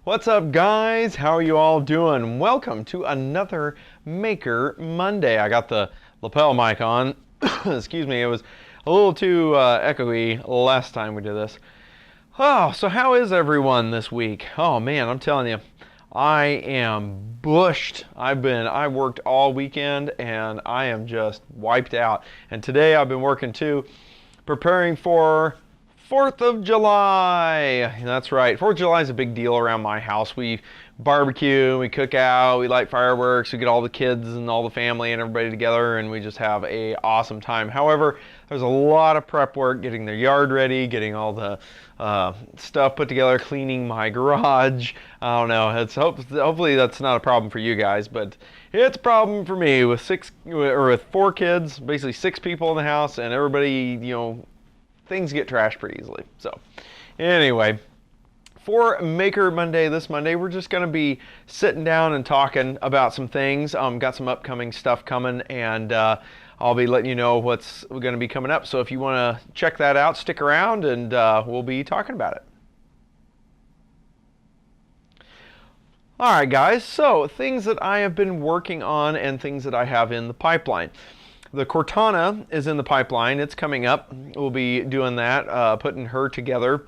What's up, guys? How are you all doing? Welcome to another Maker Monday. I got the lapel mic on. Excuse me, it was a little too echoey last time we did this. Oh, so how is everyone this week? Oh man, I'm telling you, I am bushed. I worked all weekend and I am just wiped out. And today I've been working too, preparing for 4th of July. That's right. 4th of July is a big deal around my house. We barbecue, we cook out, we light fireworks, we get all the kids and all the family and everybody together, and we just have a awesome time. However, there's a lot of prep work, getting the yard ready, getting all the stuff put together, cleaning my garage. I don't know. Hopefully that's not a problem for you guys, but it's a problem for me with with 4 kids, basically 6 people in the house, and everybody, things get trashed pretty easily. So anyway, for Maker Monday, this Monday, we're just going to be sitting down and talking about some things. Got some upcoming stuff coming, and I'll be letting you know what's going to be coming up. So if you want to check that out, stick around, and we'll be talking about it. All right, guys, so things that I have been working on and things that I have in the pipeline. The Cortana is in the pipeline. It's coming up. We'll be doing that, putting her together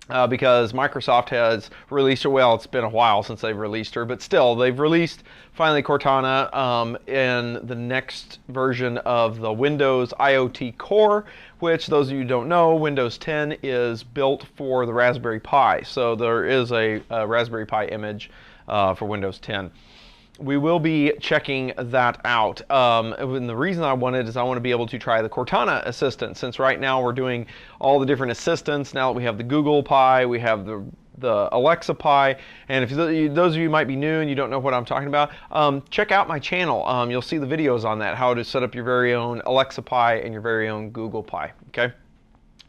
because Microsoft has released her. Well, it's been a while since they've released her, but still, they've released finally Cortana in the next version of the Windows IoT Core, which, those of you who don't know, Windows 10 is built for the Raspberry Pi. So there is a Raspberry Pi image for Windows 10. We will be checking that out. And the reason I want to be able to try the Cortana assistant, since right now we're doing all the different assistants. Now that we have the Google Pi, we have the Alexa Pi, and if those of you might be new and you don't know what I'm talking about, check out my channel. You'll see the videos on that, how to set up your very own Alexa Pi and your very own Google Pi. Okay.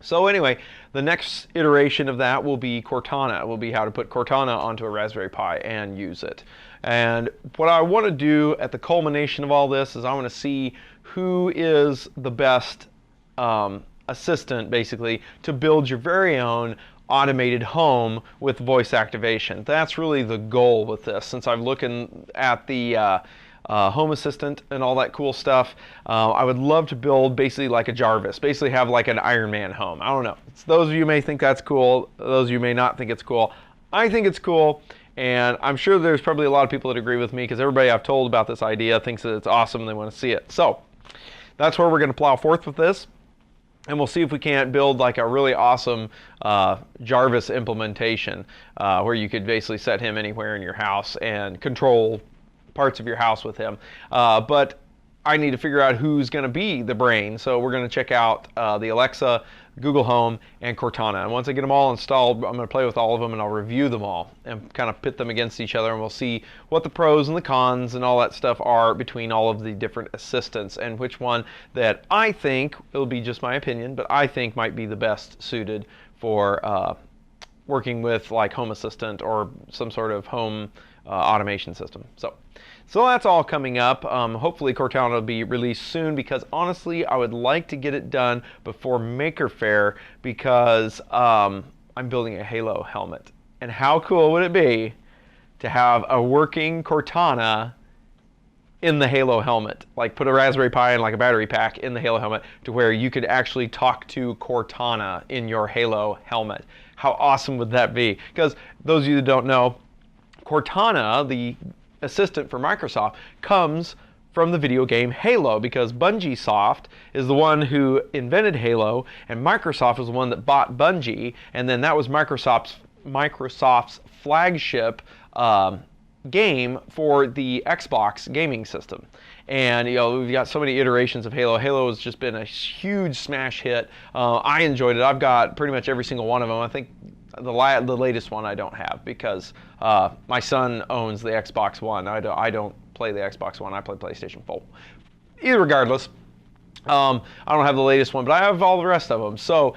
So anyway, the next iteration of that will be Cortana. It will be how to put Cortana onto a Raspberry Pi and use it. And what I want to do at the culmination of all this is I want to see who is the best assistant, basically, to build your very own automated home with voice activation. That's really the goal with this. Since I'm looking at the Home Assistant and all that cool stuff, I would love to build basically like a Jarvis, basically have like an Iron Man home. I don't know. Those of you may think that's cool. Those of you may not think it's cool. I think it's cool. And I'm sure there's probably a lot of people that agree with me, because everybody I've told about this idea thinks that it's awesome and they want to see it. So that's where we're going to plow forth with this. And we'll see if we can't build like a really awesome Jarvis implementation where you could basically set him anywhere in your house and control parts of your house with him. But I need to figure out who's going to be the brain. So we're going to check out the Alexa, Google Home, and Cortana. And once I get them all installed, I'm going to play with all of them and I'll review them all and kind of pit them against each other, and we'll see what the pros and the cons and all that stuff are between all of the different assistants, and which one that I think, it'll be just my opinion, but I think might be the best suited for working with like Home Assistant or some sort of home automation system. So that's all coming up. Hopefully Cortana will be released soon, because honestly I would like to get it done before Maker Faire, because I'm building a Halo helmet. And how cool would it be to have a working Cortana in the Halo helmet? Like put a Raspberry Pi and like a battery pack in the Halo helmet to where you could actually talk to Cortana in your Halo helmet. How awesome would that be? Because those of you that don't know, Cortana, the assistant for Microsoft, comes from the video game Halo, because Bungie is the one who invented Halo, and Microsoft was the one that bought Bungie, and then that was Microsoft's flagship game for the Xbox gaming system. And we've got so many iterations of Halo. Halo has just been a huge smash hit. I enjoyed it. I've got pretty much every single one of them. I think the latest one I don't have, because my son owns the Xbox One. I don't play the Xbox One. I play PlayStation 4. Regardless, I don't have the latest one, but I have all the rest of them. So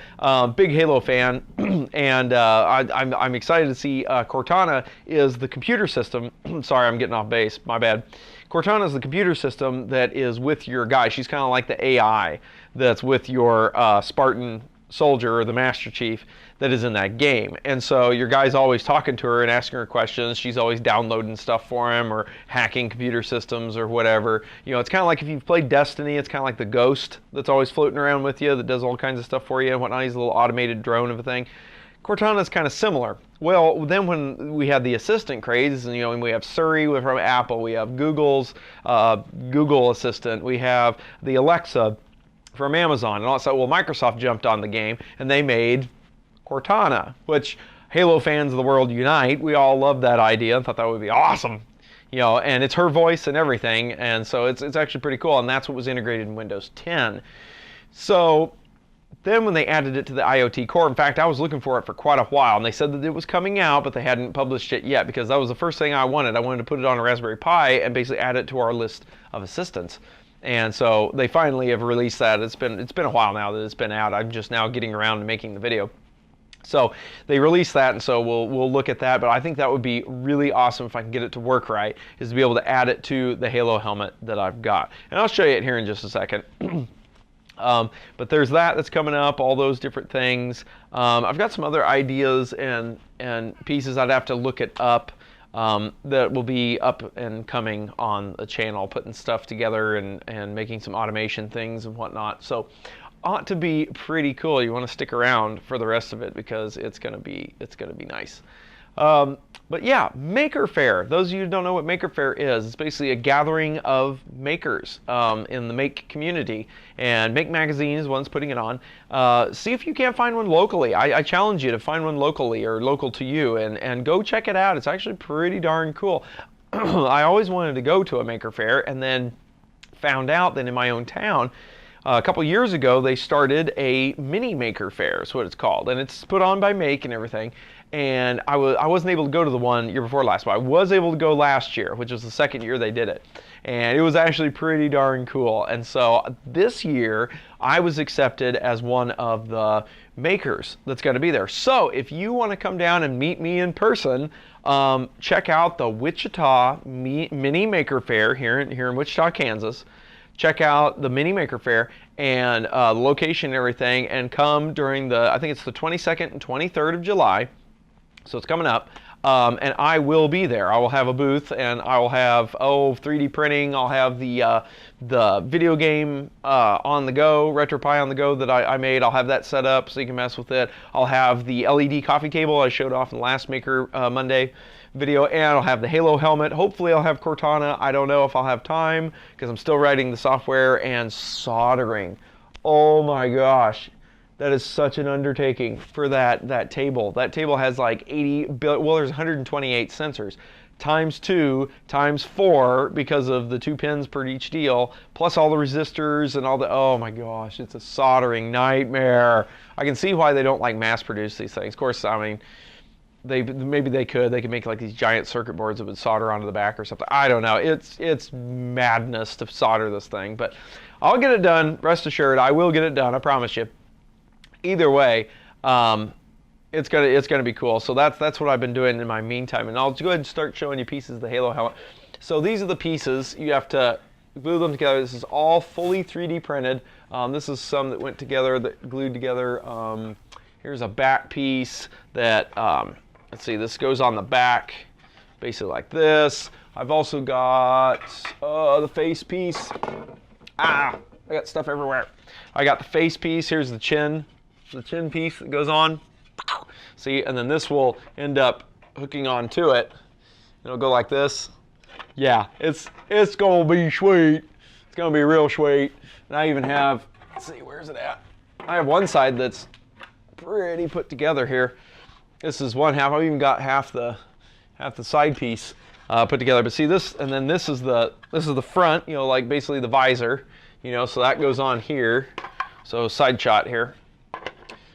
big Halo fan, and I'm excited to see Cortana is the computer system. Sorry, I'm getting off base. My bad. Cortana is the computer system that is with your guy. She's kind of like the AI that's with your Spartan soldier or the Master Chief that is in that game. And so your guy's always talking to her and asking her questions. She's always downloading stuff for him or hacking computer systems or whatever. You know, it's kind of like if you've played Destiny, it's kind of like the ghost that's always floating around with you that does all kinds of stuff for you and whatnot. He's a little automated drone of a thing. Cortana's kind of similar. Well, then when we had the assistant craze, and, you know, and we have Siri from Apple, we have Google's Google Assistant, we have the Alexa from Amazon, and all that stuff. Well, Microsoft jumped on the game, and they made Cortana, which Halo fans of the world unite. We all loved that idea and thought that would be awesome. You know, and it's her voice and everything, and so it's actually pretty cool, and that's what was integrated in Windows 10. So then when they added it to the IoT Core, in fact, I was looking for it for quite a while, and they said that it was coming out, but they hadn't published it yet, because that was the first thing I wanted. I wanted to put it on a Raspberry Pi and basically add it to our list of assistants. And so they finally have released that. It's been a while now that it's been out. I'm just now getting around to making the video. So they released that, and so we'll look at that. But I think that would be really awesome if I can get it to work right, is to be able to add it to the Halo helmet that I've got. And I'll show you it here in just a second. But there's that's coming up, all those different things. I've got some other ideas and pieces. I'd have to look it up. That will be up and coming on the channel, putting stuff together and making some automation things and whatnot. So ought to be pretty cool. You want to stick around for the rest of it because it's gonna be nice. But yeah, Maker Faire. Those of you who don't know what Maker Faire is, it's basically a gathering of makers in the Make community. And Make Magazine is one's putting it on. See if you can't find one locally. I challenge you to find one locally or local to you and go check it out. It's actually pretty darn cool. I always wanted to go to a Maker Faire and then found out that in my own town, a couple years ago, they started a mini Maker Faire, is what it's called. And it's put on by Make and everything. And I wasn't able to go to the one year before last, but I was able to go last year, which was the second year they did it. And it was actually pretty darn cool. And so this year, I was accepted as one of the makers that's going to be there. So if you want to come down and meet me in person, check out the Wichita Mini Maker Faire here in Wichita, Kansas. Check out the Mini Maker Faire and the location and everything, and come during I think it's the 22nd and 23rd of July. So it's coming up, and I will be there. I will have a booth, and I will have 3D printing. I'll have the video game on the go, RetroPie on the go that I made. I'll have that set up so you can mess with it. I'll have the LED coffee table I showed off in the last Maker Monday video, and I'll have the Halo helmet. Hopefully I'll have Cortana. I don't know if I'll have time because I'm still writing the software and soldering. Oh my gosh. That is such an undertaking for that table. That table has like 80 billion, well, there's 128 sensors, times 2, times 4, because of the 2 pins per each deal, plus all the resistors and all the, oh my gosh, it's a soldering nightmare. I can see why they don't like mass produce these things. Of course, I mean, maybe they could make like these giant circuit boards that would solder onto the back or something. I don't know. It's madness to solder this thing, but I'll get it done. Rest assured, I will get it done. I promise you. Either way, it's gonna be cool. So that's what I've been doing in my meantime, and I'll go ahead and start showing you pieces of the Halo helmet. So these are the pieces. You have to glue them together. This is all fully 3D printed. This is some that went together, that glued together. Here's a back piece that let's see. This goes on the back, basically like this. I've also got the face piece. I got stuff everywhere. I got the face piece. Here's the chin piece that goes on. See, and then this will end up hooking onto it. It'll go like this. Yeah, it's gonna be sweet. It's gonna be real sweet. And I even have, let's see, where's it at? I have one side that's pretty put together here. This is one half. I've even got half the side piece put together. But see this, and then this is the front. You know, like basically the visor. You know, so that goes on here. So side shot here.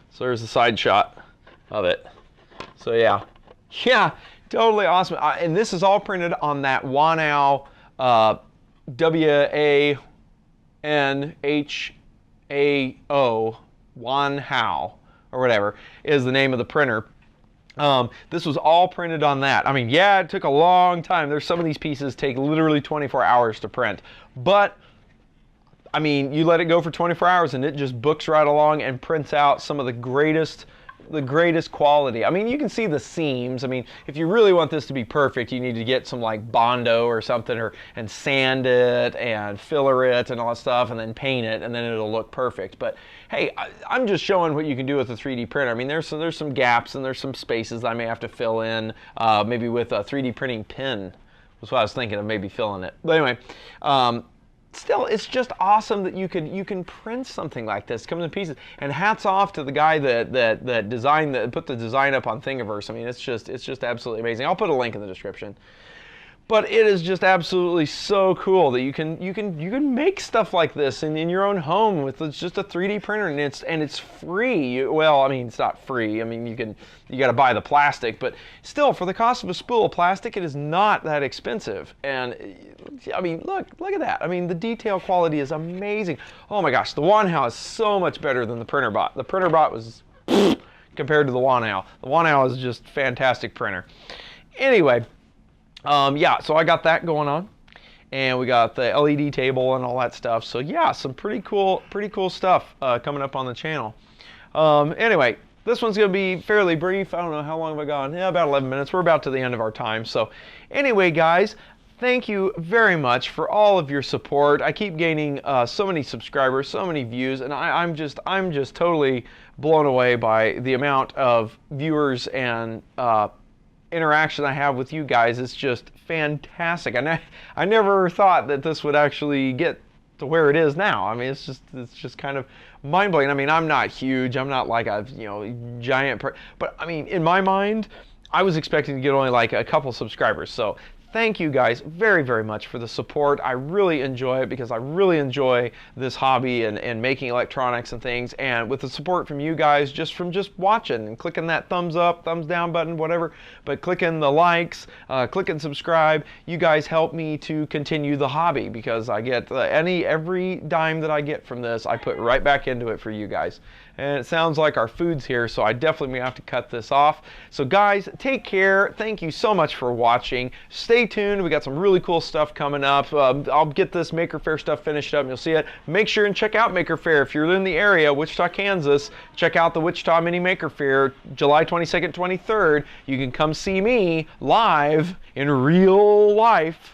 So there's the side shot of it. So yeah, totally awesome. And this is all printed on that Wanhao W-A-N-H-A-O, Wanhao, or whatever is the name of the printer. This was all printed on that. I mean, yeah, it took a long time. There's some of these pieces take literally 24 hours to print, but I mean, you let it go for 24 hours and it just books right along and prints out some of the greatest quality. I mean, you can see the seams. I mean, if you really want this to be perfect, you need to get some like Bondo or something, and sand it and filler it and all that stuff, and then paint it, and then it'll look perfect. But hey, I'm just showing what you can do with a 3D printer. I mean, there's some gaps and there's some spaces I may have to fill in, maybe with a 3D printing pin. That's what I was thinking of, maybe filling it. But anyway, still, it's just awesome that you can print something like this. It comes in pieces. And hats off to the guy that designed put the design up on Thingiverse. I mean, it's just absolutely amazing. I'll put a link in the description. But it is just absolutely so cool that you can make stuff like this in your own home with just a 3D printer, and it's free. Well, I mean, it's not free. I mean, you got to buy the plastic, but still, for the cost of a spool of plastic, it is not that expensive. And I mean, look at that. I mean, the detail quality is amazing. Oh my gosh, the Wanhao is so much better than the printer bot. The printer bot was compared to the Wanhao. The Wanhao is just fantastic printer. Anyway. Yeah, so I got that going on, and we got the LED table and all that stuff. So yeah, some pretty cool stuff coming up on the channel. Anyway, this one's going to be fairly brief. I don't know, how long have I gone? Yeah, about 11 minutes. We're about to the end of our time. So anyway, guys, thank you very much for all of your support. I keep gaining so many subscribers, so many views, and I'm just totally blown away by the amount of viewers and interaction I have with you guys. Is just fantastic. I never thought that this would actually get to where it is now. I mean, it's just kind of mind-blowing. I mean, I'm not huge. I'm not like a giant, but I mean, in my mind, I was expecting to get only like a couple subscribers. So thank you guys very, very much for the support. I really enjoy it because I really enjoy this hobby and making electronics and things. And with the support from you guys, just watching and clicking that thumbs up, thumbs down button, whatever, but clicking the likes, clicking subscribe, you guys help me to continue the hobby, because I get every dime that I get from this, I put right back into it for you guys. And it sounds like our food's here, so I definitely may have to cut this off. So guys, take care. Thank you so much for watching. Stay tuned. We got some really cool stuff coming up. I'll get this Maker Faire stuff finished up and you'll see it. Make sure and check out Maker Faire. If you're in the area, Wichita, Kansas, check out the Wichita Mini Maker Faire, July 22nd, 23rd. You can come see me live in real life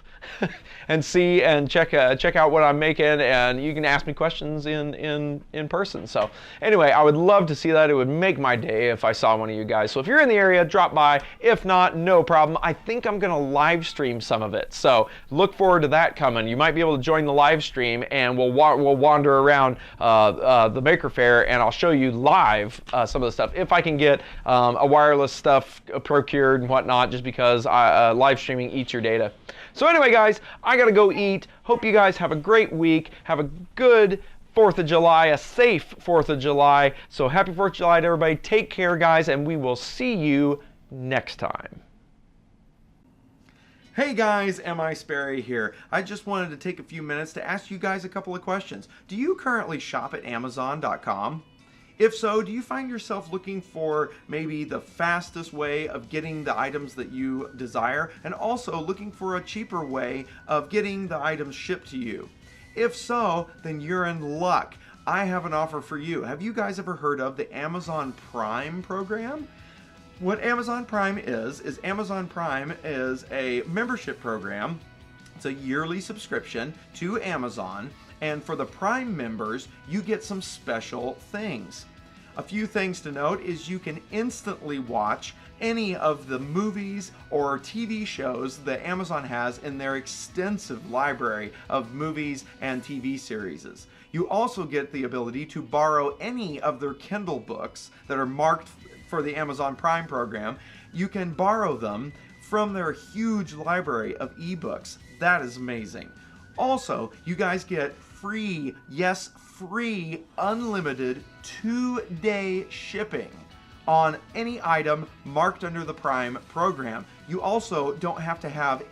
and see and check out what I'm making, and you can ask me questions in person. So anyway, I would love to see that. It would make my day if I saw one of you guys. So if you're in the area, drop by. If not, no problem. I think I'm gonna live stream some of it, so look forward to that coming. You might be able to join the live stream, and we'll wander around the Maker Faire, and I'll show you live some of the stuff, if I can get a wireless stuff procured and whatnot, just because live streaming eats your data. So anyway, guys, I gotta go eat. Hope you guys have a great week. Have a good 4th of July, a safe 4th of July. So happy 4th of July to everybody. Take care, guys, and we will see you next time. Hey guys, misperry here. I just wanted to take a few minutes to ask you guys a couple of questions. Do you currently shop at Amazon.com? If so, do you find yourself looking for maybe the fastest way of getting the items that you desire, and also looking for a cheaper way of getting the items shipped to you? If so, then you're in luck. I have an offer for you. Have you guys ever heard of the Amazon Prime program? What Amazon Prime is Amazon Prime is a membership program. It's a yearly subscription to Amazon. And for the Prime members, you get some special things. A few things to note is you can instantly watch any of the movies or TV shows that Amazon has in their extensive library of movies and TV series. You also get the ability to borrow any of their Kindle books that are marked for the Amazon Prime program. You can borrow them from their huge library of ebooks. That is amazing. Also, you guys get free, yes, free, unlimited 2-day shipping on any item marked under the Prime program. You also don't have to have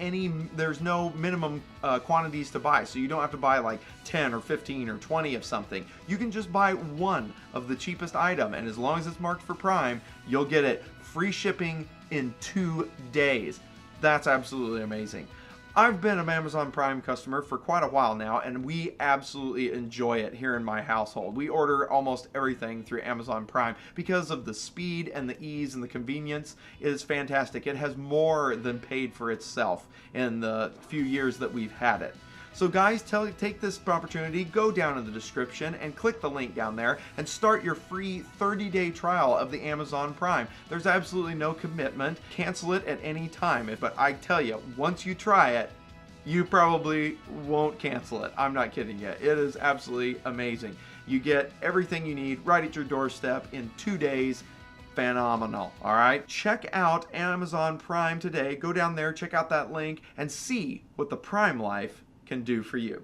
there's no minimum quantities to buy, so you don't have to buy like 10 or 15 or 20 of something. You can just buy one of the cheapest item, and as long as it's marked for Prime, you'll get it free shipping in 2 days. That's absolutely amazing. I've been an Amazon Prime customer for quite a while now, and we absolutely enjoy it here in my household. We order almost everything through Amazon Prime because of the speed and the ease and the convenience. It is fantastic. It has more than paid for itself in the few years that we've had it. So guys, take this opportunity, go down in the description and click the link down there and start your free 30-day trial of the Amazon Prime. There's absolutely no commitment. Cancel it at any time. But I tell you, once you try it, you probably won't cancel it. I'm not kidding you. It is absolutely amazing. You get everything you need right at your doorstep in 2 days. Phenomenal. All right, check out Amazon Prime today. Go down there, check out that link, and see what the Prime life can do for you.